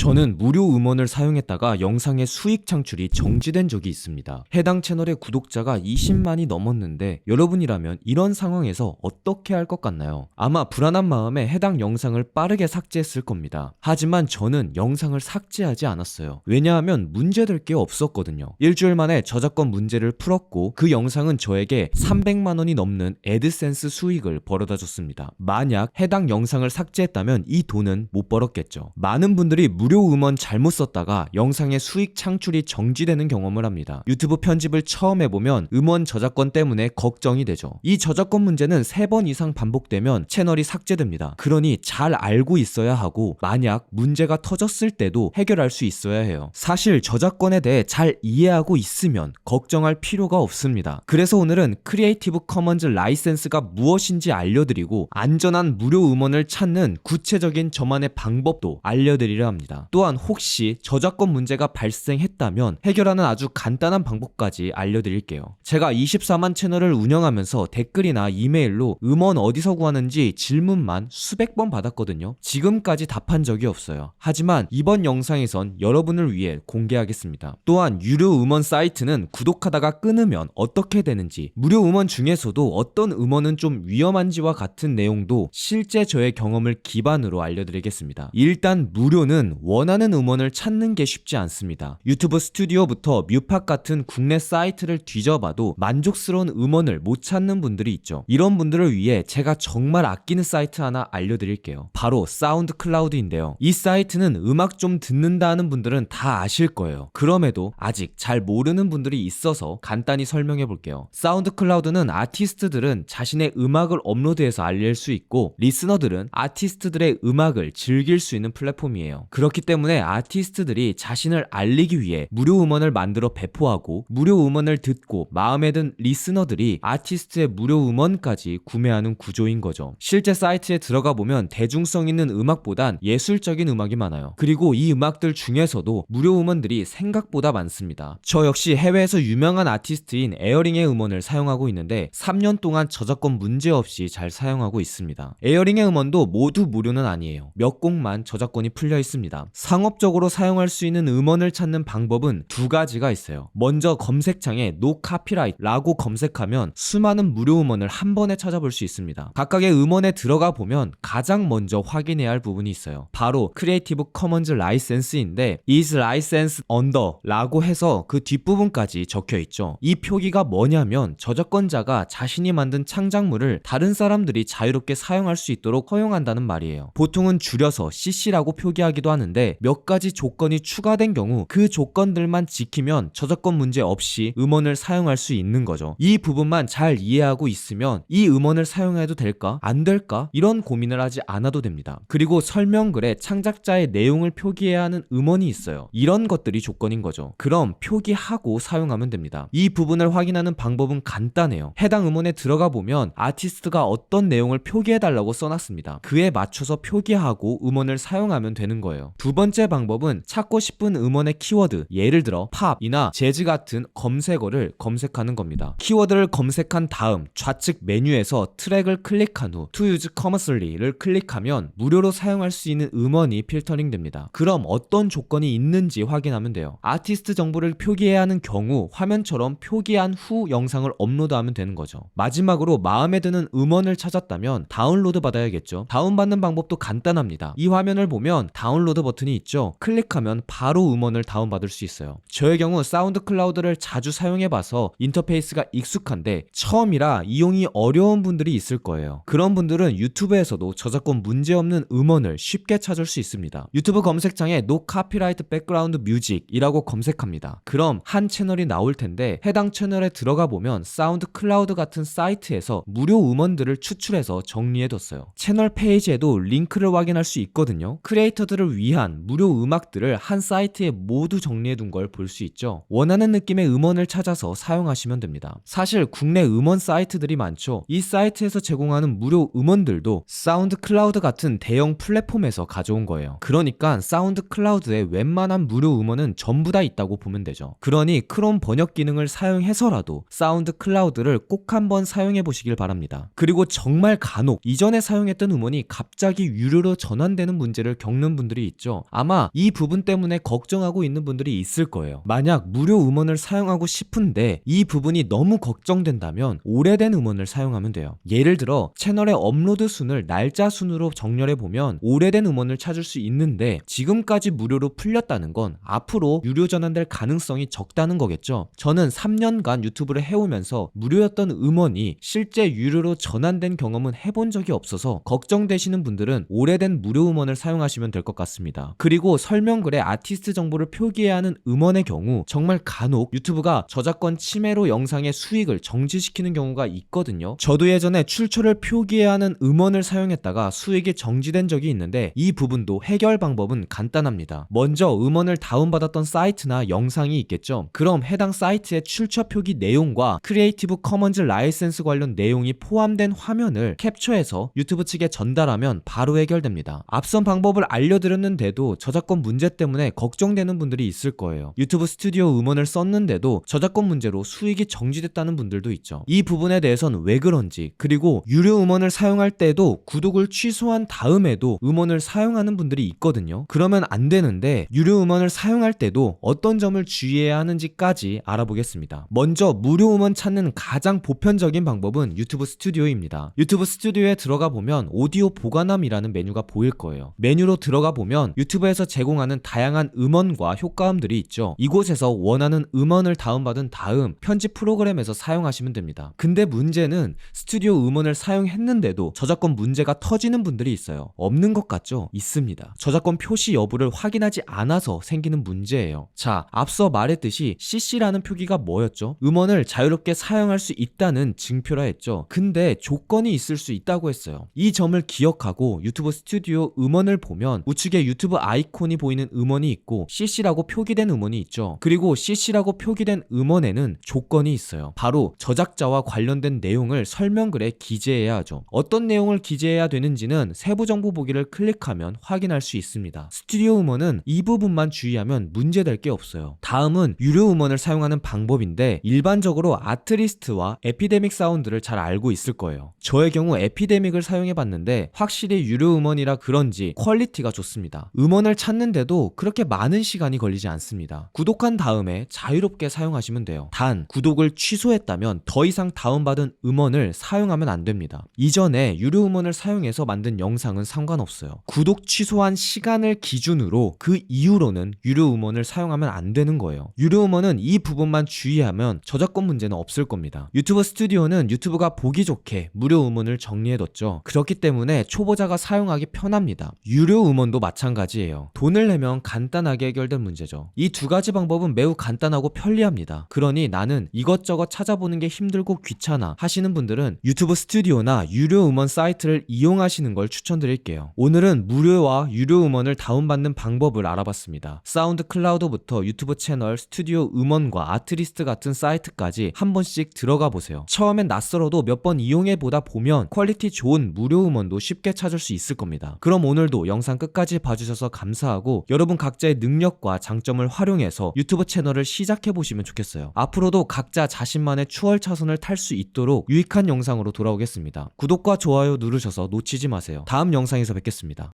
저는 무료 음원을 사용했다가 영상의 수익 창출이 정지된 적이 있습니다. 해당 채널의 구독자가 20만이 넘었는데 여러분이라면 이런 상황에서 어떻게 할 것 같나요? 아마 불안한 마음에 해당 영상을 빠르게 삭제했을 겁니다. 하지만 저는 영상을 삭제하지 않았어요. 왜냐하면 문제될 게 없었거든요. 일주일 만에 저작권 문제를 풀었고 그 영상은 저에게 300만 원이 넘는 애드센스 수익을 벌어다 줬습니다. 만약 해당 영상을 삭제했다면 이 돈은 못 벌었겠죠. 많은 분들이 무료 음원 잘못 썼다가 영상의 수익 창출이 정지되는 경험을 합니다. 유튜브 편집을 처음 해보면 음원 저작권 때문에 걱정이 되죠. 이 저작권 문제는 3번 이상 반복되면 채널이 삭제됩니다. 그러니 잘 알고 있어야 하고 만약 문제가 터졌을 때도 해결할 수 있어야 해요. 사실 저작권에 대해 잘 이해하고 있으면 걱정할 필요가 없습니다. 그래서 오늘은 크리에이티브 커먼즈 라이센스가 무엇인지 알려드리고 안전한 무료 음원을 찾는 구체적인 저만의 방법도 알려드리려 합니다. 또한 혹시 저작권 문제가 발생했다면 해결하는 아주 간단한 방법까지 알려드릴게요. 제가 24만 채널을 운영하면서 댓글이나 이메일로 음원 어디서 구하는지 질문만 수백 번 받았거든요. 지금까지 답한 적이 없어요. 하지만 이번 영상에선 여러분을 위해 공개하겠습니다. 또한 유료 음원 사이트는 구독하다가 끊으면 어떻게 되는지, 무료 음원 중에서도 어떤 음원은 좀 위험한지와 같은 내용도 실제 저의 경험을 기반으로 알려드리겠습니다. 일단 무료는 원하는 음원을 찾는 게 쉽지 않습니다. 유튜브 스튜디오부터 뮤팍 같은 국내 사이트를 뒤져봐도 만족스러운 음원을 못 찾는 분들이 있죠. 이런 분들을 위해 제가 정말 아끼는 사이트 하나 알려드릴게요. 바로 사운드 클라우드인데요. 이 사이트는 음악 좀 듣는다 하는 분들은 다 아실 거예요. 그럼에도 아직 잘 모르는 분들이 있어서 간단히 설명해 볼게요. 사운드 클라우드는 아티스트들은 자신의 음악을 업로드해서 알릴 수 있고 리스너들은 아티스트들의 음악을 즐길 수 있는 플랫폼이에요. 그렇기 때문에 아티스트들이 자신을 알리기 위해 무료 음원을 만들어 배포하고 무료 음원을 듣고 마음에 든 리스너들이 아티스트의 무료 음원까지 구매하는 구조인 거죠. 실제 사이트에 들어가 보면 대중성 있는 음악보단 예술적인 음악이 많아요. 그리고 이 음악들 중에서도 무료 음원들이 생각보다 많습니다. 저 역시 해외에서 유명한 아티스트인 에어링의 음원을 사용하고 있는데 3년 동안 저작권 문제 없이 잘 사용하고 있습니다. 에어링의 음원도 모두 무료는 아니에요. 몇 곡만 저작권이 풀려 있습니다. 상업적으로 사용할 수 있는 음원을 찾는 방법은 두 가지가 있어요. 먼저 검색창에 No Copyright 라고 검색하면 수많은 무료 음원을 한 번에 찾아볼 수 있습니다. 각각의 음원에 들어가 보면 가장 먼저 확인해야 할 부분이 있어요. 바로 크리에이티브 커먼즈 라이센스인데 is licensed under 라고 해서 그 뒷부분까지 적혀 있죠. 이 표기가 뭐냐면 저작권자가 자신이 만든 창작물을 다른 사람들이 자유롭게 사용할 수 있도록 허용한다는 말이에요. 보통은 줄여서 CC라고 표기하기도 하는데 몇 가지 조건이 추가된 경우 그 조건들만 지키면 저작권 문제 없이 음원을 사용할 수 있는 거죠. 이 부분만 잘 이해하고 있으면 이 음원을 사용해도 될까? 안 될까? 이런 고민을 하지 않아도 됩니다. 그리고 설명글에 창작자의 내용을 표기해야 하는 음원이 있어요. 이런 것들이 조건인 거죠. 그럼 표기하고 사용하면 됩니다. 이 부분을 확인하는 방법은 간단해요. 해당 음원에 들어가 보면 아티스트가 어떤 내용을 표기해달라고 써놨습니다. 그에 맞춰서 표기하고 음원을 사용하면 되는 거예요. 두 번째 방법은 찾고 싶은 음원의 키워드, 예를 들어 팝이나 재즈 같은 검색어를 검색하는 겁니다. 키워드를 검색한 다음 좌측 메뉴에서 트랙을 클릭한 후 To use commercially를 클릭하면 무료로 사용할 수 있는 음원이 필터링 됩니다. 그럼 어떤 조건이 있는지 확인하면 돼요. 아티스트 정보를 표기해야 하는 경우 화면처럼 표기한 후 영상을 업로드하면 되는 거죠. 마지막으로 마음에 드는 음원을 찾았다면 다운로드 받아야겠죠. 다운받는 방법도 간단합니다. 이 화면을 보면 다운로드 버튼이 있죠. 클릭하면 바로 음원을 다운받을 수 있어요. 저의 경우 사운드 클라우드를 자주 사용해봐서 인터페이스가 익숙한데 처음이라 이용이 어려운 분들이 있을 거예요. 그런 분들은 유튜브에서도 저작권 문제없는 음원을 쉽게 찾을 수 있습니다. 유튜브 검색창에 No Copyright Background Music 이라고 검색합니다. 그럼 한 채널이 나올 텐데 해당 채널에 들어가 보면 사운드 클라우드 같은 사이트에서 무료 음원들을 추출해서 정리해뒀어요. 채널 페이지에도 링크를 확인할 수 있거든요. 크리에이터들을 위한 무료 음악들을 한 사이트에 모두 정리해둔 걸 볼 수 있죠. 원하는 느낌의 음원을 찾아서 사용하시면 됩니다. 사실 국내 음원 사이트들이 많죠. 이 사이트에서 제공하는 무료 음원들도 사운드 클라우드 같은 대형 플랫폼에서 가져온 거예요. 그러니까 사운드 클라우드에 웬만한 무료 음원은 전부 다 있다고 보면 되죠. 그러니 크롬 번역 기능을 사용해서라도 사운드 클라우드를 꼭 한번 사용해 보시길 바랍니다. 그리고 정말 간혹 이전에 사용했던 음원이 갑자기 유료로 전환되는 문제를 겪는 분들이 있죠. 있죠. 아마 이 부분 때문에 걱정하고 있는 분들이 있을 거예요. 만약 무료 음원을 사용하고 싶은데 이 부분이 너무 걱정된다면 오래된 음원을 사용하면 돼요. 예를 들어 채널의 업로드 순을 날짜 순으로 정렬해 보면 오래된 음원을 찾을 수 있는데 지금까지 무료로 풀렸다는 건 앞으로 유료 전환될 가능성이 적다는 거겠죠. 저는 3년간 유튜브를 해오면서 무료였던 음원이 실제 유료로 전환된 경험은 해본 적이 없어서 걱정되시는 분들은 오래된 무료 음원을 사용하시면 될 것 같습니다. 그리고 설명글에 아티스트 정보를 표기해야 하는 음원의 경우 정말 간혹 유튜브가 저작권 침해로 영상의 수익을 정지시키는 경우가 있거든요. 저도 예전에 출처를 표기해야 하는 음원을 사용했다가 수익이 정지된 적이 있는데 이 부분도 해결 방법은 간단합니다. 먼저 음원을 다운받았던 사이트나 영상이 있겠죠. 그럼 해당 사이트의 출처 표기 내용과 크리에이티브 커먼즈 라이센스 관련 내용이 포함된 화면을 캡처해서 유튜브 측에 전달하면 바로 해결됩니다. 앞선 방법을 알려드렸는데도 저작권 문제 때문에 걱정되는 분들이 있을 거예요. 유튜브 스튜디오 음원을 썼는데도 저작권 문제로 수익이 정지됐다는 분들도 있죠. 이 부분에 대해서는 왜 그런지, 그리고 유료 음원을 사용할 때도 구독을 취소한 다음에도 음원을 사용하는 분들이 있거든요. 그러면 안 되는데 유료 음원을 사용할 때도 어떤 점을 주의해야 하는지까지 알아보겠습니다. 먼저 무료 음원 찾는 가장 보편적인 방법은 유튜브 스튜디오입니다. 유튜브 스튜디오에 들어가 보면 오디오 보관함이라는 메뉴가 보일 거예요. 메뉴로 들어가 보면 유튜브에서 제공하는 다양한 음원과 효과음들이 있죠. 이곳에서 원하는 음원을 다운받은 다음 편집 프로그램에서 사용하시면 됩니다. 근데 문제는 스튜디오 음원을 사용했는데도 저작권 문제가 터지는 분들이 있어요. 없는 것 같죠? 있습니다. 저작권 표시 여부를 확인하지 않아서 생기는 문제예요. 자, 앞서 말했듯이 CC라는 표기가 뭐였죠? 음원을 자유롭게 사용할 수 있다는 증표라 했죠. 근데 조건이 있을 수 있다고 했어요. 이 점을 기억하고 유튜브 스튜디오 음원을 보면 우측에 유튜브 아이콘이 보이는 음원이 있고 CC라고 표기된 음원이 있죠. 그리고 CC라고 표기된 음원에는 조건이 있어요. 바로 저작자와 관련된 내용을 설명글에 기재해야 하죠. 어떤 내용을 기재해야 되는지는 세부 정보 보기를 클릭하면 확인할 수 있습니다. 스튜디오 음원은 이 부분만 주의하면 문제될 게 없어요. 다음은 유료 음원을 사용하는 방법인데 일반적으로 아트리스트와 에피데믹 사운드를 잘 알고 있을 거예요. 저의 경우 에피데믹을 사용해봤는데 확실히 유료 음원이라 그런지 퀄리티가 좋습니다. 음원을 찾는데도 그렇게 많은 시간이 걸리지 않습니다. 구독한 다음에 자유롭게 사용하시면 돼요. 단 구독을 취소했다면 더 이상 다운받은 음원을 사용하면 안 됩니다. 이전에 유료 음원을 사용해서 만든 영상은 상관없어요. 구독 취소한 시간을 기준으로 그 이후로는 유료 음원을 사용하면 안 되는 거예요. 유료 음원은 이 부분만 주의하면 저작권 문제는 없을 겁니다. 유튜브 스튜디오는 유튜브가 보기 좋게 무료 음원을 정리해뒀죠. 그렇기 때문에 초보자가 사용하기 편합니다. 유료 음원도 마찬가지예요. 돈을 내면 간단하게 해결될 문제죠. 이 두 가지 방법은 매우 간단하고 편리합니다. 그러니 나는 이것저것 찾아보는 게 힘들고 귀찮아 하시는 분들은 유튜브 스튜디오나 유료 음원 사이트를 이용하시는 걸 추천드릴게요. 오늘은 무료와 유료 음원을 다운받는 방법을 알아봤습니다. 사운드 클라우드부터 유튜브 채널, 스튜디오 음원과 아트리스트 같은 사이트까지 한 번씩 들어가 보세요. 처음엔 낯설어도 몇 번 이용해 보다 보면 퀄리티 좋은 무료 음원도 쉽게 찾을 수 있을 겁니다. 그럼 오늘도 영상 끝까지 봐주셔서 감사하고 여러분 각자의 능력과 장점을 활용해서 유튜브 채널을 시작해 보시면 좋겠어요. 앞으로도 각자 자신만의 추월 차선을 탈 수 있도록 유익한 영상으로 돌아오겠습니다. 구독과 좋아요 누르셔서 놓치지 마세요. 다음 영상에서 뵙겠습니다.